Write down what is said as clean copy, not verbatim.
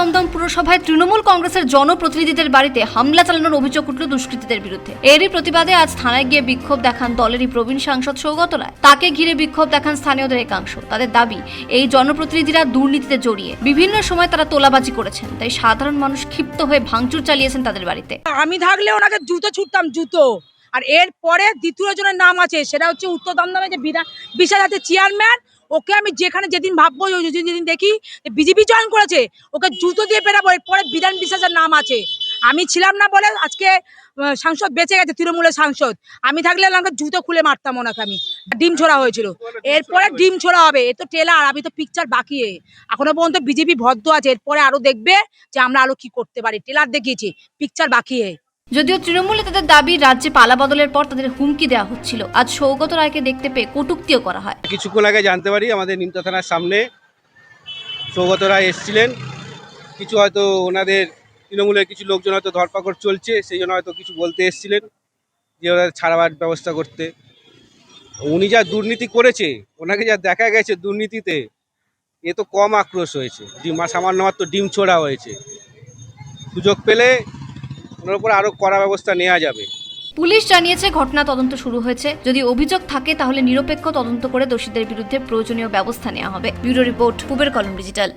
দমদম পুরসভায় তৃণমূল কংগ্রেসের জনপ্রতিনিধিদের বাড়িতে হামলা চালানোর অভিযোগ উঠল দুষ্কৃতীদের বিরুদ্ধে। এরই প্রতিবাদে আজ থানায় গিয়ে বিক্ষোভ দেখান দলেরই প্রবীণ সাংসদ সৌগত রায়। তাকে ঘিরে বিক্ষোভ দেখান স্থানীয়দের একাংশ। তাদের দাবি, এই জনপ্রতিনিধিরা দুর্নীতিতে জড়িয়ে বিভিন্ন সময় তারা তোলাবাজি করেছেন, তাই সাধারণ মানুষ ক্ষিপ্ত হয়ে ভাঙচুর চালিয়েছেন তাদের বাড়িতে। আমি থাকলে ওনাকে জুতো ছুটতাম, জুতো। আর এরপরে দ্বিতীয় জনের নাম আছে, সেটা হচ্ছে উত্তর দমদমে যে বিশাল হাতের চেয়ারম্যান। ওকে আমি যেখানে যেদিন ভাববো, যেদিন দেখি বিজেপি জয়েন করেছে, ওকে জুতো দিয়ে পেরাবো। এরপরে বিধান বিশ্বাসের নাম আছে। আমি ছিলাম না বলে আজকে সাংসদ বেঁচে গেছে, তৃণমূলের সাংসদ। আমি থাকলে ওনাকে জুতো খুলে মারতাম ওনাকে। আমি ডিম ছোড়া হয়েছিল, এরপরে ডিম ছোড়া হবে। এ তো ট্রেলার, আমি তো পিকচার বাকি। এখনো পর্যন্ত বিজেপি ভদ্র আছে, এরপরে আরো দেখবে যে আমরা আরো কি করতে পারি। ট্রেলার দেখিয়েছি, পিকচার বাকি। যদিও তৃণমূল নেতাদের দাবি, রাজ্যে পালা বদলের পর তাদের হুমকি দেওয়া হচ্ছিল। আজ সৌগত রায়কে দেখতে পেয়ে কটূক্তিও করা হয়। কিছুক্ষণ আগে জানতে পারি আমাদের নিমতা থানার সামনে সৌগত রায় এসেছিলেন। কিছু হয়তো ওনাদের তৃণমূলের কিছু লোকজন হয়তো ধরপাকড় চলছে, সেই জন্য হয়তো কিছু বলতে এসেছিলেন যে ওরা ছাড়াবার ব্যবস্থা করতে। উনি যা দুর্নীতি করেছে, ওনাকে যা দেখা গেছে দুর্নীতিতে, এ তো কম আক্রোশ হয়েছে। সামান্য মাত্র ডিম ছোড়া হয়েছে। সুযোগ পেলে ওনার উপর আরও কড়া ব্যবস্থা নেওয়া যাবে। পুলিশ জানিয়েছে ঘটনা তদন্ত শুরু হয়েছে। যদি অভিযোগ থাকে তাহলে নিরপেক্ষ তদন্ত করে দোষীদের বিরুদ্ধে প্রয়োজনীয় ব্যবস্থা নেওয়া হবে। ব্যুরো রিপোর্ট, পূবের কলম ডিজিটাল।